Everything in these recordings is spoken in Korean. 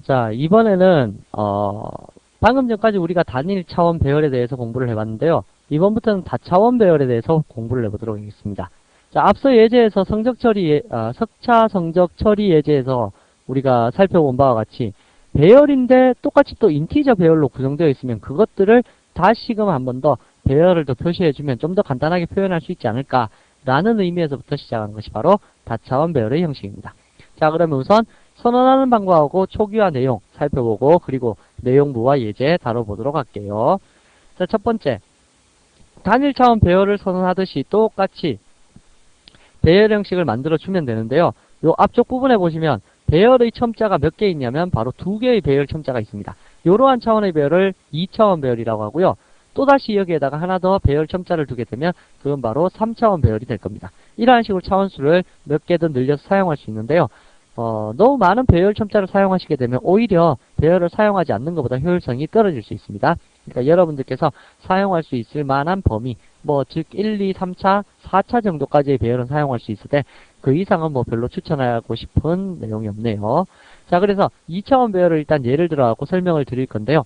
자, 이번에는 방금 전까지 우리가 단일 차원 배열에 대해서 공부를 해봤는데요. 이번부터는 다차원 배열에 대해서 공부를 해보도록 하겠습니다. 자, 앞서 예제에서 석차 성적 처리 예제에서 우리가 살펴본 바와 같이 배열인데 똑같이 또 인티저 배열로 구성되어 있으면 그것들을 다시금 한 번 더 배열을 더 표시해주면 좀 더 간단하게 표현할 수 있지 않을까라는 의미에서부터 시작하는 것이 바로 다차원 배열의 형식입니다. 자, 그러면 우선 선언하는 방법하고 초기화 내용 살펴보고 그리고 내용부와 예제 다뤄보도록 할게요. 자, 첫 번째, 단일 차원 배열을 선언하듯이 똑같이 배열 형식을 만들어 주면 되는데요. 요 앞쪽 부분에 보시면 배열의 첨자가 몇 개 있냐면 바로 2개의 배열 첨자가 있습니다. 이러한 차원의 배열을 2차원 배열이라고 하고요. 또다시 여기에다가 하나 더 배열 첨자를 두게 되면 그건 바로 3차원 배열이 될 겁니다. 이러한 식으로 차원수를 몇 개든 늘려서 사용할 수 있는데요. 너무 많은 배열 첨자를 사용하시게 되면 오히려 배열을 사용하지 않는 것보다 효율성이 떨어질 수 있습니다. 그러니까 여러분들께서 사용할 수 있을 만한 범위, 즉 1, 2, 3차, 4차 정도까지의 배열은 사용할 수 있을 때 그 이상은 별로 추천하고 싶은 내용이 없네요. 자, 그래서 2차원 배열을 일단 예를 들어갖고 설명을 드릴 건데요.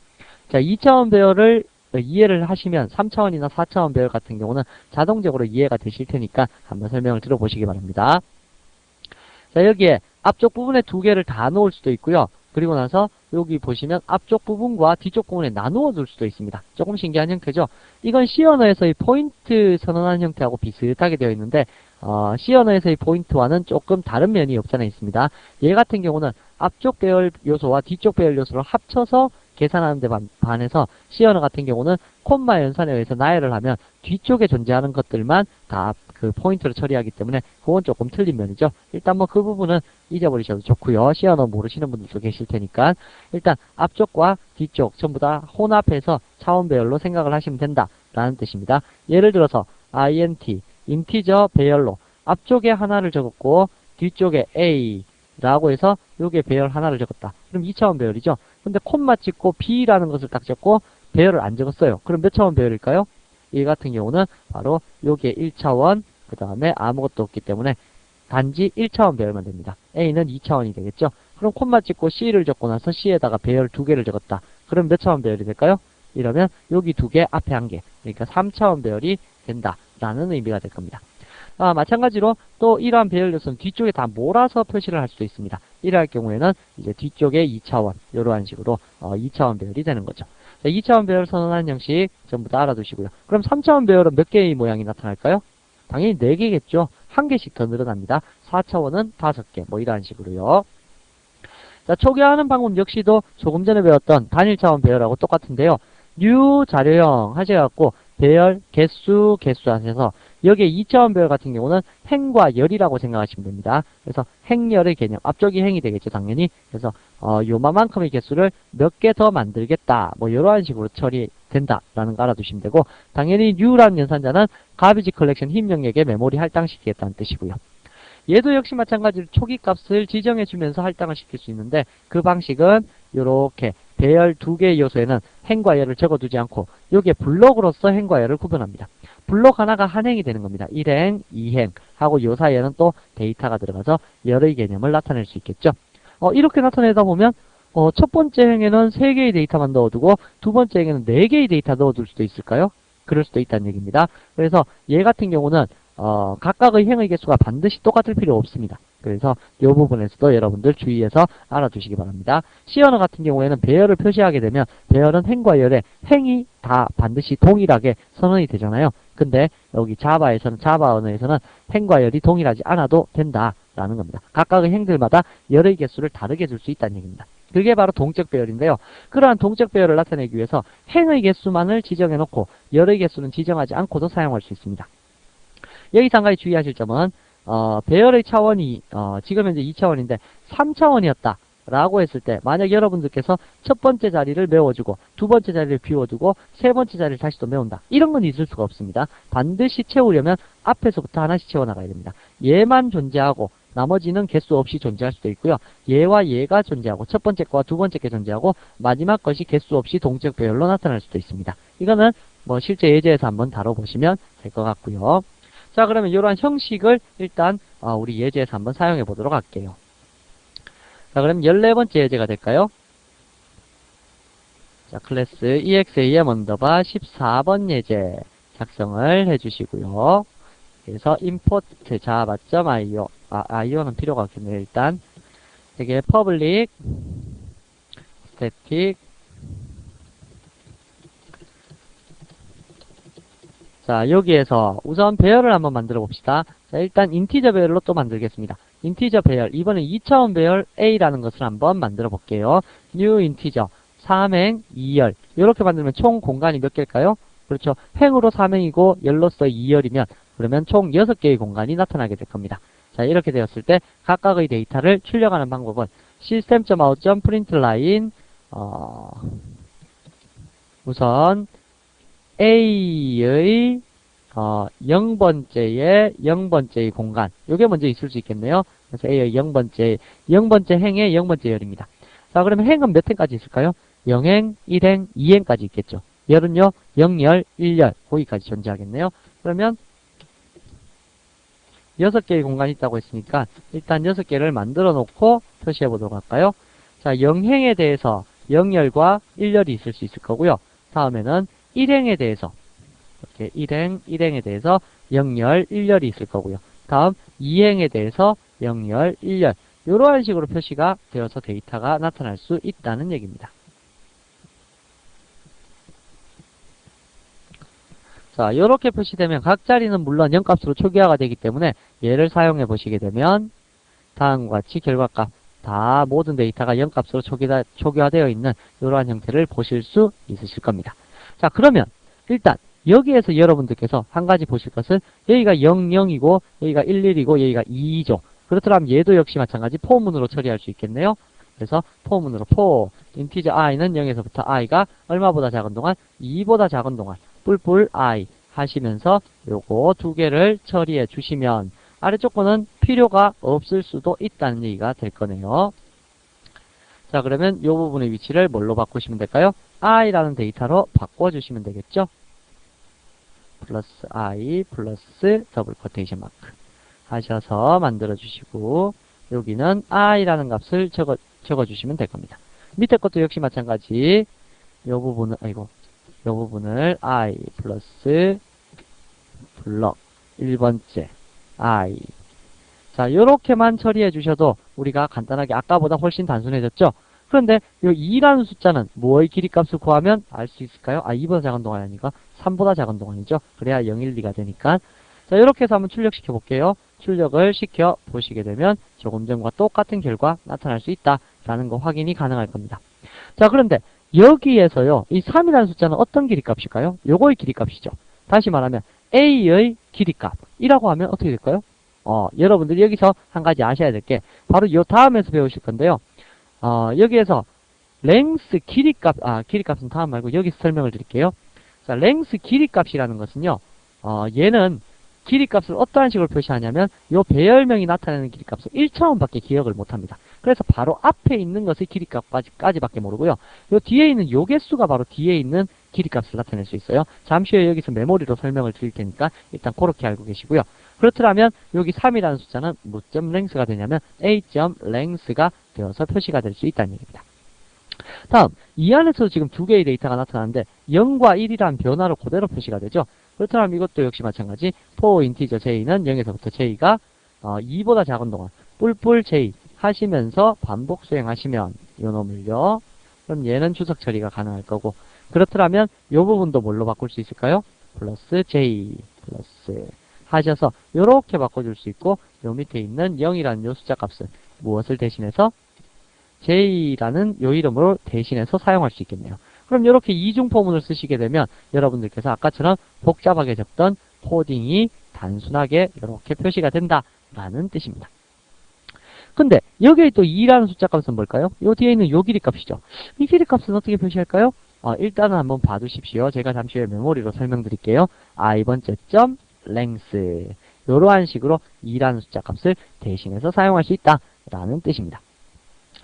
자, 2차원 배열을 이해를 하시면 3차원이나 4차원 배열 같은 경우는 자동적으로 이해가 되실 테니까 한번 설명을 들어보시기 바랍니다. 자, 여기에 앞쪽 부분에 2개를 다 놓을 수도 있고요. 그리고 나서 여기 보시면 앞쪽 부분과 뒤쪽 부분에 나누어 둘 수도 있습니다. 조금 신기한 형태죠. 이건 C 언어에서의 포인트 선언하는 형태하고 비슷하게 되어 있는데 C 언어에서의 포인트와는 조금 다른 면이 없지 않아 있습니다. 얘 같은 경우는 앞쪽 배열 요소와 뒤쪽 배열 요소를 합쳐서 계산하는 데 반해서 C 언어 같은 경우는 콤마 연산에 의해서 나열을 하면 뒤쪽에 존재하는 것들만 다 그 포인트로 처리하기 때문에 그건 조금 틀린 면이죠. 일단 그 부분은 잊어버리셔도 좋고요. C 언어 모르시는 분들도 계실 테니까 일단 앞쪽과 뒤쪽 전부 다 혼합해서 차원 배열로 생각을 하시면 된다라는 뜻입니다. 예를 들어서 int 인티저 배열로 앞쪽에 하나를 적었고 뒤쪽에 a라고 해서 요게 배열 하나를 적었다. 그럼 2차원 배열이죠. 근데 콤마 찍고 b라는 것을 딱 적고 배열을 안 적었어요. 그럼 몇 차원 배열일까요? 이 같은 경우는 바로 요게 1차원, 그 다음에 아무것도 없기 때문에 단지 1차원 배열만 됩니다. A는 2차원이 되겠죠. 그럼 콤마 찍고 C를 적고 나서 C에다가 배열 2개를 적었다. 그럼 몇 차원 배열이 될까요? 이러면 여기 2개, 앞에 1개. 그러니까 3차원 배열이 된다라는 의미가 될 겁니다. 마찬가지로 또 이러한 배열 요소는 뒤쪽에 다 몰아서 표시를 할 수도 있습니다. 이러할 경우에는 이제 뒤쪽에 2차원, 이러한 식으로 2차원 배열이 되는 거죠. 자, 2차원 배열 선언하는 형식 전부 다 알아두시고요. 그럼 3차원 배열은 몇 개의 모양이 나타날까요? 당연히 4개겠죠. 1개씩 더 늘어납니다. 4차원은 5개, 이러한 식으로요. 자, 초기화하는 방법 역시도 조금 전에 배웠던 단일 차원 배열하고 똑같은데요. new 자료형 하셔갖고 배열, 개수 하셔서 여기에 2차원 배열 같은 경우는 행과 열이라고 생각하시면 됩니다. 그래서 행열의 개념, 앞쪽이 행이 되겠죠, 당연히. 그래서 요만큼의 개수를 몇 개 더 만들겠다, 이러한 식으로 처리된다라는 거 알아두시면 되고, 당연히 new라는 연산자는 garbage collection 힘 영역에 메모리 할당시키겠다는 뜻이고요. 얘도 역시 마찬가지로 초기 값을 지정해주면서 할당을 시킬 수 있는데 그 방식은 이렇게 배열 2개의 요소에는 행과 열을 적어두지 않고 여기에 블록으로서 행과 열을 구분합니다. 블록 하나가 한 행이 되는 겁니다. 1행, 2행 하고 요 사이에는 또 데이터가 들어가서 열의 개념을 나타낼 수 있겠죠. 이렇게 나타내다 보면 첫 번째 행에는 3개의 데이터만 넣어두고 두 번째 행에는 4개의 데이터 넣어둘 수도 있을까요? 그럴 수도 있다는 얘기입니다. 그래서 얘 같은 경우는 각각의 행의 개수가 반드시 똑같을 필요 없습니다. 그래서 이 부분에서도 여러분들 주의해서 알아두시기 바랍니다. C 언어 같은 경우에는 배열을 표시하게 되면 배열은 행과 열에 행이 다 반드시 동일하게 선언이 되잖아요. 근데 여기 자바 언어에서는 행과 열이 동일하지 않아도 된다라는 겁니다. 각각의 행들마다 열의 개수를 다르게 줄 수 있다는 얘기입니다. 그게 바로 동적 배열인데요. 그러한 동적 배열을 나타내기 위해서 행의 개수만을 지정해 놓고 열의 개수는 지정하지 않고도 사용할 수 있습니다. 여기서 한 가지 주의하실 점은 배열의 차원이 지금 현재 2차원인데 3차원이었다 라고 했을 때 만약 여러분들께서 첫 번째 자리를 메워주고 두 번째 자리를 비워두고 세 번째 자리를 다시 또 메운다, 이런 건 있을 수가 없습니다. 반드시 채우려면 앞에서부터 하나씩 채워나가야 됩니다. 얘만 존재하고 나머지는 개수 없이 존재할 수도 있고요. 얘와 얘가 존재하고 첫 번째 거와 두 번째 게 존재하고 마지막 것이 개수 없이 동적 배열로 나타날 수도 있습니다. 이거는 실제 예제에서 한번 다뤄보시면 될 것 같고요. 자, 그러면 이러한 형식을 일단 우리 예제에서 한번 사용해 보도록 할게요. 자, 그럼 14번째 예제가 될까요? 자, 클래스 exam 언더바 14번 예제 작성을 해주시고요. 그래서 import java.io io는 필요가 없겠네요. 일단 이게 public static 자, 여기에서 우선 배열을 한번 만들어 봅시다. 자, 일단 인티저 배열로 또 만들겠습니다. 인티저 배열, 이번엔 2차원 배열 A라는 것을 한번 만들어 볼게요. new 인티저 3행 2열 이렇게 만들면 총 공간이 몇 개일까요? 그렇죠. 행으로 3행이고 열로서 2열이면 그러면 총 6개의 공간이 나타나게 될 겁니다. 자, 이렇게 되었을 때 각각의 데이터를 출력하는 방법은 system.out.println 우선 A의 0번째의 공간 요게 먼저 있을 수 있겠네요. 그래서 A의 0번째 행의 0번째 열입니다. 자, 그러면 행은 몇 행까지 있을까요? 0행, 1행, 2행까지 있겠죠. 열은요 0열, 1열 거기까지 존재하겠네요. 그러면 6개의 공간이 있다고 했으니까 일단 6개를 만들어 놓고 표시해 보도록 할까요? 자, 0행에 대해서 0열과 1열이 있을 수 있을 거고요. 다음에는 1행에 대해서 이렇게 1행에 대해서 0열, 1열이 있을 거고요. 다음 2행에 대해서 0열, 1열 이러한 식으로 표시가 되어서 데이터가 나타날 수 있다는 얘기입니다. 자, 이렇게 표시되면 각 자리는 물론 0값으로 초기화가 되기 때문에 얘를 사용해 보시게 되면 다음과 같이 결과값 다 모든 데이터가 0값으로 초기화되어 있는 이러한 형태를 보실 수 있으실 겁니다. 자, 그러면 일단 여기에서 여러분들께서 한 가지 보실 것은 여기가 0, 0이고 여기가 1, 1이고 여기가 2죠. 그렇더라면 얘도 역시 마찬가지 포문으로 처리할 수 있겠네요. 그래서 포문으로 인티저 i는 0에서부터 i가 얼마보다 작은 동안 2보다 작은 동안 뿔뿔 i 하시면서 요거 두 개를 처리해 주시면 아래쪽 거는 필요가 없을 수도 있다는 얘기가 될 거네요. 자, 그러면 요 부분의 위치를 뭘로 바꾸시면 될까요? i라는 데이터로 바꿔주시면 되겠죠? 플러스 i 플러스 더블 코테이션 마크 하셔서 만들어 주시고 여기는 i라는 값을 적어주시면 될 겁니다. 밑에 것도 역시 마찬가지 요 부분을 i 플러스 블럭 1번째 i 자, 요렇게만 처리해 주셔도 우리가 간단하게 아까보다 훨씬 단순해졌죠? 그런데 요 2라는 숫자는 뭐의 길이값을 구하면 알 수 있을까요? 2보다 작은 동안이 아니까 3보다 작은 동안이죠. 그래야 0, 1, 2가 되니까. 자, 이렇게 해서 한번 출력시켜 볼게요. 출력을 시켜 보시게 되면 조금 전과 똑같은 결과 나타날 수 있다라는 거 확인이 가능할 겁니다. 자, 그런데 여기에서요, 이 3이라는 숫자는 어떤 길이값일까요? 요거의 길이값이죠. 다시 말하면 A의 길이값이라고 하면 어떻게 될까요? 여러분들이 여기서 한 가지 아셔야 될 게 바로 요 다음에서 배우실 건데요. 여기에서 length 길이값은 다음 말고 여기서 설명을 드릴게요. 자, length 길이값이라는 것은요, 얘는 길이값을 어떠한 식으로 표시하냐면 요 배열명이 나타내는 길이값을 1차원밖에 기억을 못합니다. 그래서 바로 앞에 있는 것의 길이값까지밖에 모르고요. 요 뒤에 있는 요 개수가 바로 뒤에 있는 길이값을 나타낼 수 있어요. 잠시 후에 여기서 메모리로 설명을 드릴 테니까 일단 그렇게 알고 계시고요. 그렇더라면 여기 3이라는 숫자는 무점 length가 되냐면 a.length가 되어서 표시가 될 수 있다는 얘기입니다. 다음, 이 안에서도 지금 두 개의 데이터가 나타나는데 0과 1이라는 변화로 그대로 표시가 되죠. 그렇다면 이것도 역시 마찬가지 for integer j는 0에서부터 j가 2보다 작은 동안 뿔뿔 j 하시면서 반복 수행하시면 요 놈을요. 그럼 얘는 추석 처리가 가능할 거고 그렇더라면 요 부분도 뭘로 바꿀 수 있을까요? 플러스 j 플러스 하셔서 요렇게 바꿔줄 수 있고 요 밑에 있는 0이라는 요 숫자 값은 무엇을 대신해서 j라는 요 이름으로 대신해서 사용할 수 있겠네요. 그럼 이렇게 이중 포문을 쓰시게 되면 여러분들께서 아까처럼 복잡하게 적던 코딩이 단순하게 이렇게 표시가 된다라는 뜻입니다. 근데 여기에 또 2라는 숫자 값은 뭘까요? 요 뒤에 있는 요 길이 값이죠. 이 길이 값은 어떻게 표시할까요? 일단은 한번 봐두십시오. 제가 잠시 후에 메모리로 설명드릴게요. 이번째 점 length 요러한 식으로 2라는 숫자 값을 대신해서 사용할 수 있다라는 뜻입니다.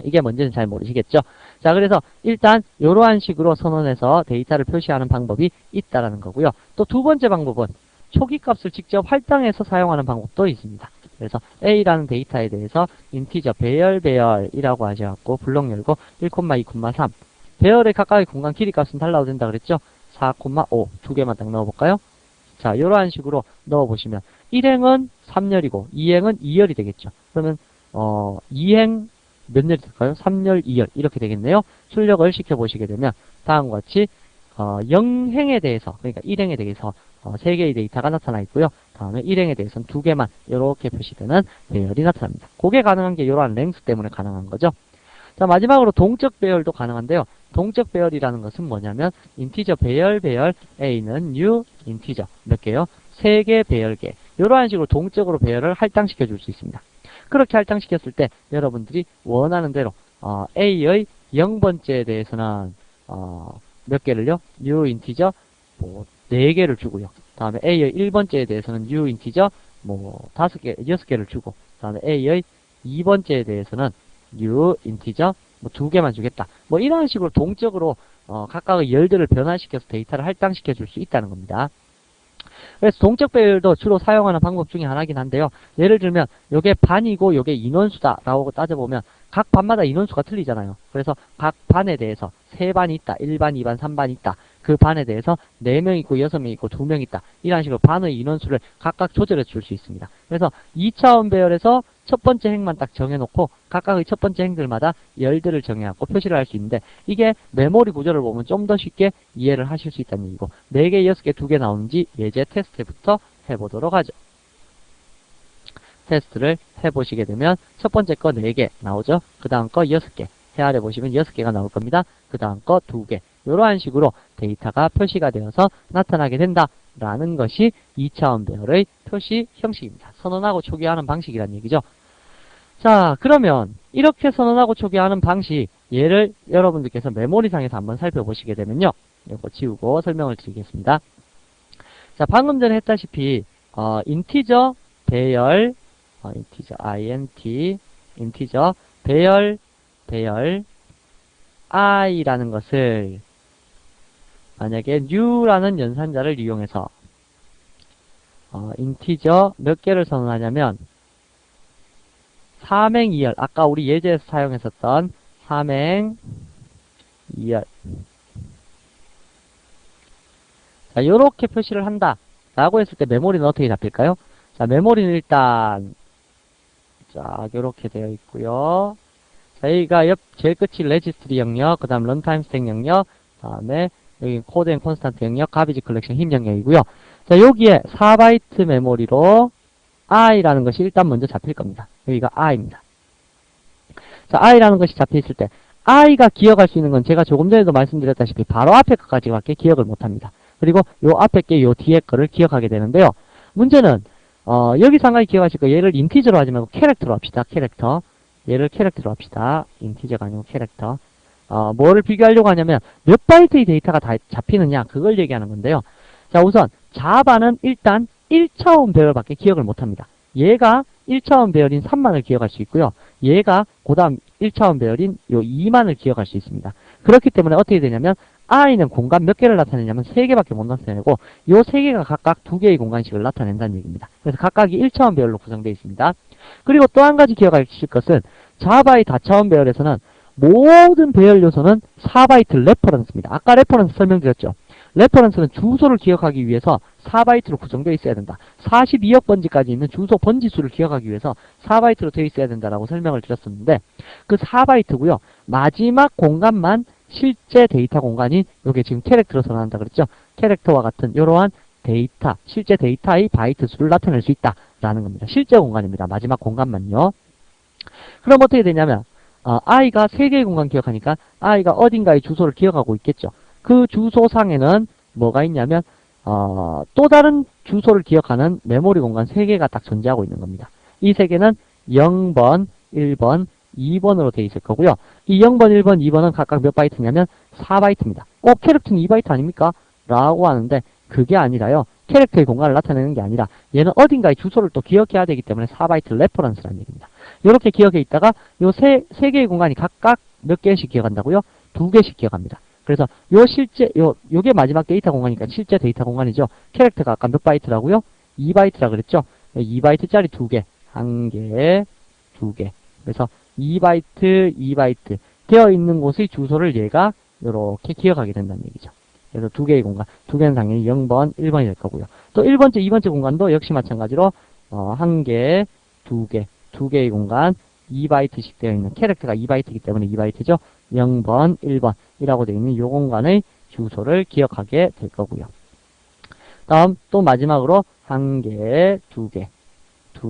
이게 뭔지는 잘 모르시겠죠? 자, 그래서 일단 이러한 식으로 선언해서 데이터를 표시하는 방법이 있다라는 거고요. 또 두 번째 방법은 초기값을 직접 할당해서 사용하는 방법도 있습니다. 그래서 A라는 데이터에 대해서 인티저 배열이라고 하셔갖고 블록 열고 1,2,3 배열의 각각의 공간 길이 값은 달라도 된다 그랬죠? 4,5 두 개만 딱 넣어볼까요? 자, 이러한 식으로 넣어보시면 1행은 3열이고 2행은 2열이 되겠죠. 그러면 2행 몇 열이 될까요? 3열, 2열 이렇게 되겠네요. 출력을 시켜보시게 되면 다음과 같이 0행에 대해서 그러니까 1행에 대해서 3개의 데이터가 나타나 있고요. 다음에 1행에 대해서는 2개만 이렇게 표시되는 배열이 나타납니다. 그게 가능한 게 이러한 랭스 때문에 가능한 거죠. 자, 마지막으로 동적 배열도 가능한데요. 동적 배열이라는 것은 뭐냐면 인티저 배열 A는 new 인티저 몇 개요? 3개 배열계 이러한 식으로 동적으로 배열을 할당시켜 줄 수 있습니다. 그렇게 할당시켰을 때 여러분들이 원하는 대로 A의 0번째에 대해서는 몇 개를요? new 인티저 뭐 4개를 주고요. 다음에 A의 1번째에 대해서는 new 인티저 뭐 5개, 6개를 주고 다음에 A의 2번째에 대해서는 new 인티저 뭐 2개만 주겠다. 뭐 이런 식으로 동적으로 각각의 열들을 변화시켜서 데이터를 할당시켜 줄 수 있다는 겁니다. 그래서 동적 배열도 주로 사용하는 방법 중에 하나긴 한데요. 예를 들면 요게 반이고 요게 인원수다 라고 따져보면 각 반마다 인원수가 틀리잖아요. 그래서 각 반에 대해서 3반이 있다. 1반, 2반, 3반이 있다. 그 반에 대해서 4명 있고 6명 있고 2명 있다. 이런 식으로 반의 인원수를 각각 조절해 줄 수 있습니다. 그래서 2차원 배열에서 첫 번째 행만 딱 정해놓고 각각의 첫 번째 행들마다 열들을 정해갖고 표시를 할 수 있는데 이게 메모리 구조를 보면 좀 더 쉽게 이해를 하실 수 있다는 얘기고 4개, 6개, 2개 나오는지 예제 테스트부터 해보도록 하죠. 테스트를 해보시게 되면 첫 번째 거 4개 나오죠. 그 다음 거 6개. 헤아려 보시면 6개가 나올 겁니다. 그 다음 거 2개. 이러한 식으로 데이터가 표시가 되어서 나타나게 된다라는 것이 2차원 배열의 표시 형식입니다. 선언하고 초기화하는 방식이란 얘기죠. 자, 그러면 이렇게 선언하고 초기화하는 방식 얘를 여러분들께서 메모리상에서 한번 살펴보시게 되면요. 이거 지우고 설명을 드리겠습니다. 자, 방금 전에 했다시피 인티저 배열 인티저 int 인티저 배열 i라는 것을 만약에 new라는 연산자를 이용해서 인티저 몇 개를 선언하냐면 3행 2열 아까 우리 예제에서 사용했었던 3행 2열 자, 요렇게 표시를 한다 라고 했을 때 메모리는 어떻게 잡힐까요? 자, 메모리는 일단 자, 요렇게 되어 있고요. 자, 여기가 제일 끝이 레지스트리 영역, 그 다음 런타임 스택 영역, 다음에 여기 코드 앤 콘스탄트 영역, 가비지 컬렉션 힘 영역이고요. 자, 여기에 4바이트 메모리로 i라는 것이 일단 먼저 잡힐 겁니다. 여기가 i입니다. 자, i라는 것이 잡혀있을 때 i가 기억할 수 있는 건 제가 조금 전에도 말씀드렸다시피 바로 앞에 것까지밖에 기억을 못합니다. 그리고 요 앞에 게 요 뒤에 거를 기억하게 되는데요. 문제는 여기서 한 가지 기억하실 거 얘를 인티저로 하지 말고 캐릭터로 합시다. 캐릭터. 얘를 캐릭터로 합시다. 인티저가 아니고 캐릭터. 뭐를 비교하려고 하냐면 몇 바이트의 데이터가 다 잡히느냐 그걸 얘기하는 건데요. 자, 우선 자바는 일단 1차원 배열밖에 기억을 못합니다. 얘가 1차원 배열인 3만을 기억할 수 있고요. 얘가 그 다음 1차원 배열인 요 2만을 기억할 수 있습니다. 그렇기 때문에 어떻게 되냐면 i는 공간 몇 개를 나타내냐면 3개밖에 못 나타내고 요 3개가 각각 2개의 공간식을 나타낸다는 얘기입니다. 그래서 각각이 1차원 배열로 구성되어 있습니다. 그리고 또 한 가지 기억하실 것은 자바의 다차원 배열에서는 모든 배열 요소는 4바이트 레퍼런스입니다. 아까 레퍼런스 설명드렸죠. 레퍼런스는 주소를 기억하기 위해서 4바이트로 구성되어 있어야 된다. 42억 번지까지 있는 주소 번지수를 기억하기 위해서 4바이트로 되어 있어야 된다라고 설명을 드렸었는데 그 4바이트고요. 마지막 공간만 실제 데이터 공간이 요게 지금 캐릭터로 선언한다 그랬죠. 캐릭터와 같은 이러한 데이터, 실제 데이터의 바이트 수를 나타낼 수 있다라는 겁니다. 실제 공간입니다. 마지막 공간만요. 그럼 어떻게 되냐면 i가 3개의 공간 기억하니까 i가 어딘가의 주소를 기억하고 있겠죠. 그 주소상에는 뭐가 있냐면 또 다른 주소를 기억하는 메모리 공간 3개가 딱 존재하고 있는 겁니다. 이 3개는 0번, 1번, 2번으로 되어 있을 거고요. 이 0번, 1번, 2번은 각각 몇 바이트냐면 4바이트입니다. 캐릭터는 2바이트 아닙니까? 라고 하는데 그게 아니라요. 캐릭터의 공간을 나타내는 게 아니라 얘는 어딘가의 주소를 또 기억해야 되기 때문에 4바이트 레퍼런스라는 얘기입니다. 이렇게 기억해 있다가 요 세 개의 공간이 각각 몇 개씩 기억한다고요? 2개씩 기억합니다. 그래서 요게 마지막 데이터 공간이니까 실제 데이터 공간이죠. 캐릭터가 아까 몇 바이트라고요? 2바이트라 그랬죠? 2바이트짜리 2개. 1개, 2개. 그래서 2바이트, 2바이트 되어 있는 곳의 주소를 얘가 요렇게 기억하게 된다는 얘기죠. 그래서 두 개의 공간, 두 개는 당연히 0번, 1번이 될 거고요. 또 1번째, 2번째 공간도 역시 마찬가지로 한 개, 두 개의 공간 2바이트씩 되어 있는 캐릭터가 2바이트이기 때문에 2바이트죠. 0번, 1번이라고 되어 있는 요 공간의 주소를 기억하게 될 거고요. 다음 또 마지막으로 한 개, 두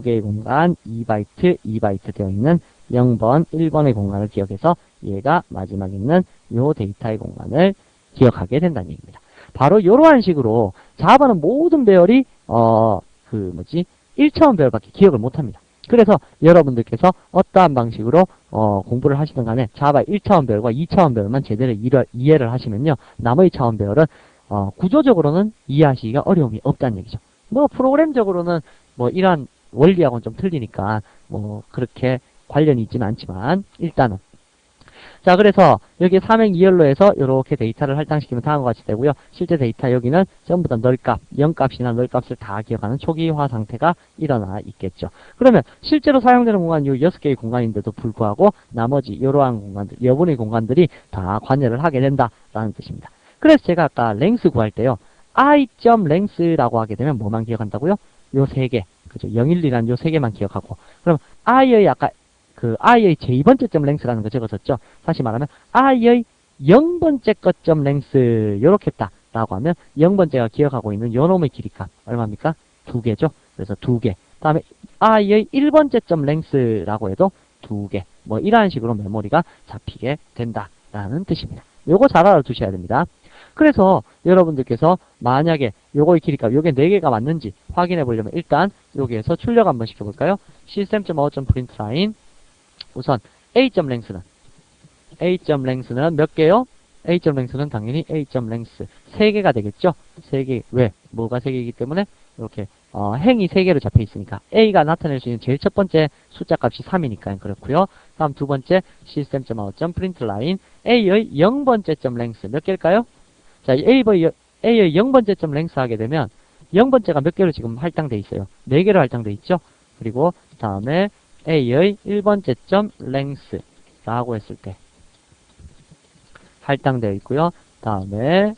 개의 공간 2바이트, 2바이트 되어 있는 0번, 1번의 공간을 기억해서 얘가 마지막에 있는 요 데이터의 공간을 기억하게 된다는 얘기입니다. 바로 이러한 식으로 자바는 모든 배열이 1차원 배열밖에 기억을 못합니다. 그래서 여러분들께서 어떠한 방식으로 공부를 하시든 간에 자바 1차원 배열과 2차원 배열만 제대로 이해를 하시면요. 나머지 차원 배열은 구조적으로는 이해하시기가 어려움이 없다는 얘기죠. 뭐 프로그램적으로는 뭐 이러한 원리하고는 좀 틀리니까 뭐 그렇게 관련이 있지는 않지만 일단은 자, 그래서 여기 삼행 2열로 해서 이렇게 데이터를 할당시키면 다음과 같이 되고요. 실제 데이터 여기는 전부 다 널값, 0값이나 널값을 다 기억하는 초기화 상태가 일어나 있겠죠. 그러면 실제로 사용되는 공간이 이 6개의 공간인데도 불구하고 나머지 이러한 공간들, 여분의 공간들이 다 관여를 하게 된다라는 뜻입니다. 그래서 제가 아까 랭스 구할 때요. i.length라고 하게 되면 뭐만 기억한다고요? 요 3개. 그죠? 012란 요 3개만 기억하고. 그럼 i의 아까 i의 제2번째 점 랭스라는 거 적었었죠. 다시 말하면 i의 0번째 것 점 랭스 요렇게 했다라고 하면 0번째가 기억하고 있는 요 놈의 길이값 얼마입니까? 2개죠. 그래서 2개. 다음에 i의 1번째 점 랭스라고 해도 2개. 뭐 이러한 식으로 메모리가 잡히게 된다라는 뜻입니다. 요거 잘 알아두셔야 됩니다. 그래서 여러분들께서 만약에 요거의 길이값, 요게 4개가 맞는지 확인해 보려면 일단 여기에서 출력 한번 시켜볼까요? system.out.println 우선 a.length는 몇 개요? a.length는 당연히 a.length 3개가 되겠죠? 3개. 왜? 뭐가 3개이기 때문에 이렇게 행이 3개로 잡혀 있으니까 a가 나타낼 수 있는 제일 첫 번째 숫자 값이 3이니까 그렇고요. 다음 두 번째 system.out.println a의 0번째 점 length 몇 개일까요? 자, a의 0번째 점 length 하게 되면 0번째가 몇 개로 지금 할당돼 있어요? 4개로 할당돼 있죠? 그리고 다음에 a의 1번째 점 length라고 했을 때 할당되어 있고요. 다음에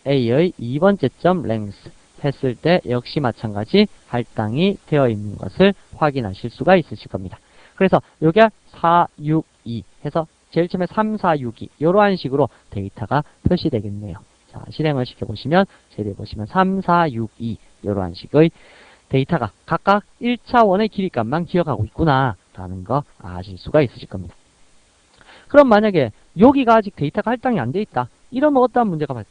a의 2번째 점 length 했을 때 역시 마찬가지 할당이 되어 있는 것을 확인하실 수가 있으실 겁니다. 그래서 요게 4, 6, 2 해서 제일 처음에 3, 4, 6, 2 이러한 식으로 데이터가 표시되겠네요. 자, 실행을 시켜보시면 제대로 보시면 3, 4, 6, 2 이러한 식의 데이터가 각각 1차원의 길이값만 기억하고 있구나 라는 거 아실 수가 있으실 겁니다. 그럼 만약에 여기가 아직 데이터가 할당이 안 돼 있다. 이러면 어떠한 문제가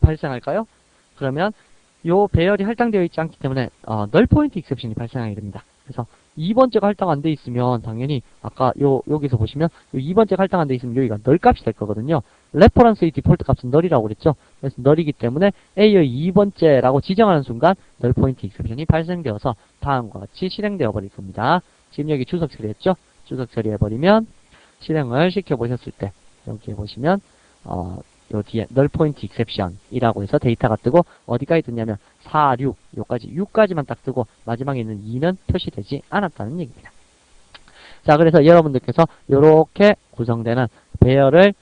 발생할까요? 그러면 요 배열이 할당되어 있지 않기 때문에 널 포인트 익셉션이 발생하게 됩니다. 그래서 2번째가 할당 안 돼 있으면 당연히 아까 여기서 보시면 요 2번째가 할당 안 돼 있으면 여기가 널 값이 될 거거든요. 레퍼런스의 디폴트 값은 널이라고 그랬죠. 그래서 널이기 때문에 A의 2번째라고 지정하는 순간 널 포인트 익셉션이 발생되어서 다음과 같이 실행되어 버릴 겁니다. 지금 여기 주석 처리했죠. 주석 처리해버리면 실행을 시켜보셨을 때 여기에 보시면 요 뒤에 널 포인트 익셉션이라고 해서 데이터가 뜨고 어디까지 뜨냐면 4, 6, 요까지 6까지만 딱 뜨고 마지막에 있는 2는 표시되지 않았다는 얘기입니다. 자, 그래서 여러분들께서 이렇게 구성되는 배열을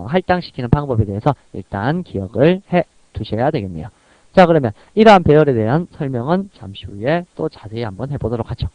할당시키는 방법에 대해서 일단 기억을 해 두셔야 되겠네요. 자, 그러면 이러한 배열에 대한 설명은 잠시 후에 또 자세히 한번 해보도록 하죠.